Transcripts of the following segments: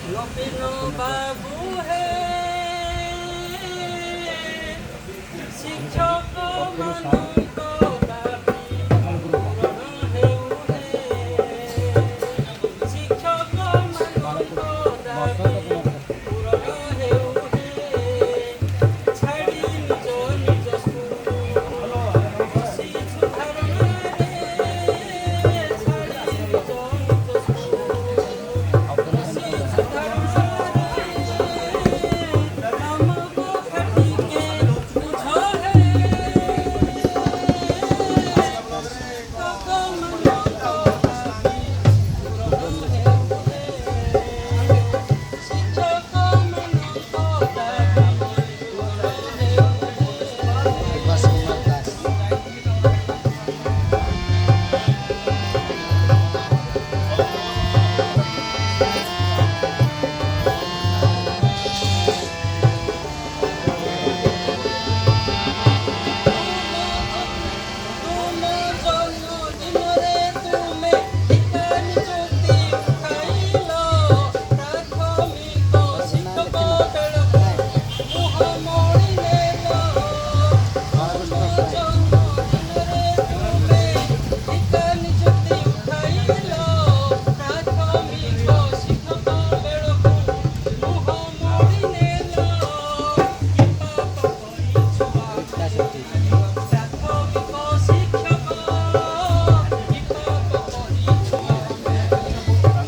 ନବୀନ ବାବୁ ହେ ଶିକ୍ଷକ ମାନଙ୍କ ଦାବି ପୂରଣ ହେଉ ହେ ଶିକ୍ଷକ ମାନଙ୍କ ଦାବି ପୂରଣ ହେଉ ହେ ଛାଡ଼ି ନିଜ ନିଜ ସ୍କୁଲ ବସିଛୁ ଧାରଣାରେ ଛାଡ଼ି ନିଜ ନିଜ ସ୍କୁଲ ବସିଛୁ ଧାରଣାରେ ଆମକୁ ଖାଟିକେ ବୁଝ ହେ ଲୋକମାନଙ୍କ ଦାବି ପୂରଣ ହେଉ ହେ ଶିକ୍ଷକ ମାନଙ୍କ ଦାବି ପୂରଣ ହେଉ ହେ बस कुमार दास ତୁମ ଜନ୍ମଦିନରେ ତୁମେ ଟିକା ନିଯୁକ୍ତି ଉଠାଇଲ ପ୍ରାଥମିକ ଶିକ୍ଷକ ବେଳକୁ ମୁହଁ ମୋଡ଼ି ନେଲ ତୁମ ଜନ୍ମଦିନରେ ତୁମେ ଟିକା ନିଯୁକ୍ତି ଉଠାଇଲ ପ୍ରାଥମିକ ଶିକ୍ଷକ ବେଳକୁ ମୁହଁ ମୋଡ଼ି ନେଲ କି ପାପ କରିଛୁ ଆମେ ପ୍ରାଥମିକ ଶିକ୍ଷକ କି ପାପ କରିଛୁ ଆମେ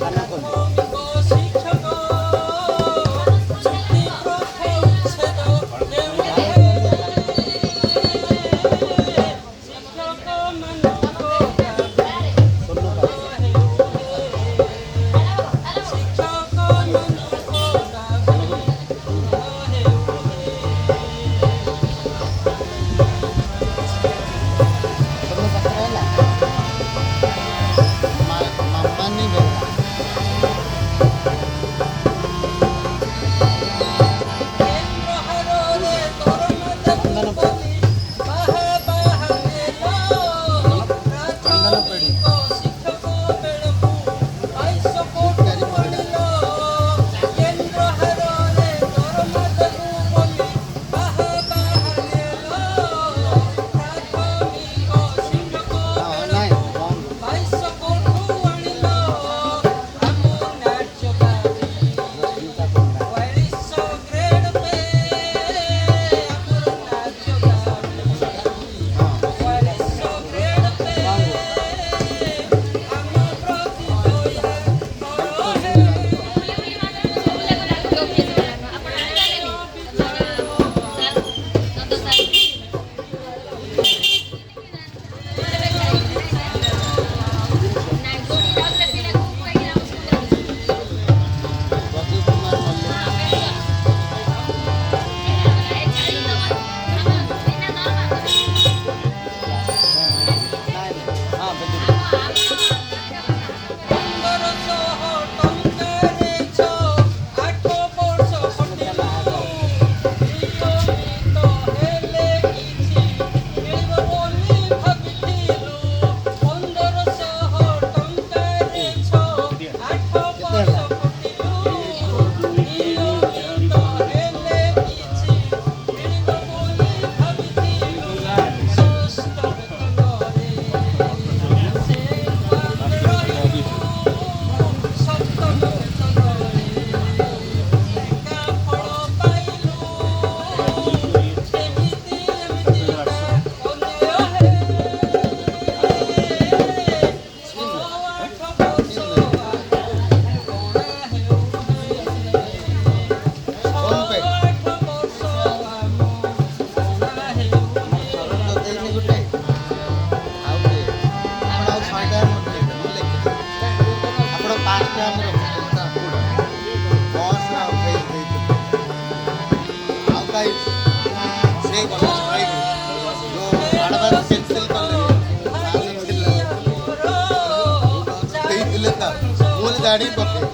ପ୍ରାଥମିକ ଶିକ୍ଷକ ଚୁକ୍ତି ପ୍ରଥା ଉଚ୍ଛେଦ ହେଉ ହେ ଶିକ୍ଷକ ମାନଙ୍କ ଦାବି ପୂରଣ ହେଉ ହେ ଶିକ୍ଷକ ମାନଙ୍କ ଦାବି ପୂରଣ ହେଉ तुमने पकड़ा मामा नहीं बेला କେନ୍ଦ୍ର ହାରରେ ଦରମା ଦେବୁ ବୋଲି ବାହା ବାହା ନେଲ ପ୍ରାଥମିକ ଶିକ୍ଷକ ବେଳକୁ 22 କୋଟି ଆଣିଲ କେନ୍ଦ୍ର ହାରରେ ଦରମା ଦେବୁ ବୋଲି ବାହା ବାହା ନେଲ ପ୍ରାଥମିକ ଶିକ୍ଷକ नहीं ବେଳକୁ रॉन्ग 22 କୋଟି ଆଣିଲ ଆମ ନ୍ୟାଯ୍ୟ ଦାବି रश्मिका कुमार 4200 ଗ୍ରେଡ୍ ପେ ଆମର ନ୍ୟାଯ୍ୟ ଦାବି हां 4200 ଗ୍ରେଡ୍ ପେ ଆମ ପ୍ରତି ଦୟା କର ହେ रजू कुमार मल्लिक हां बेटी 1500 ଟଙ୍କାରେ 8 ବର୍ଷ ଖଟିଲୁ ନିୟମିତ ହେଲେ କିଛି ମିଳିବ ବୋଲି ଭାବିଥିଲୁ 1500 ଟଙ୍କାରେ 8 ବର୍ଷ ଖଟିଲୁ ନିୟମିତ ହେଲେ କିଛି ମିଳିବ ବୋଲି ଭାବିଥିଲୁ ଷଷ୍ଠ ବେତନରେ ସେ ଆମେ ରହିବୁ ସପ୍ତମ ବେତନରେ ଏକା ଫଳ ପାଇଲୁ ଏମିତି ଏମିତିକା ଅନ୍ୟାୟ ହେ 6-8 ବର୍ଷ ଆଗକୁ ଗଣା ହେଉ ହେ 6-8 ବର୍ଷ ଆମ ଗଣା ହେଉ ହେ तो देनी गुटे आउ के आपण आउ 6 टा मत लिख आपण 5 टा हमर बॉस ना उठाई दे आउ काई से कॉलेज खाई जो आडवांस कैंसिल कर ले साल दिले देई दिले ता मूल गाड़ी पके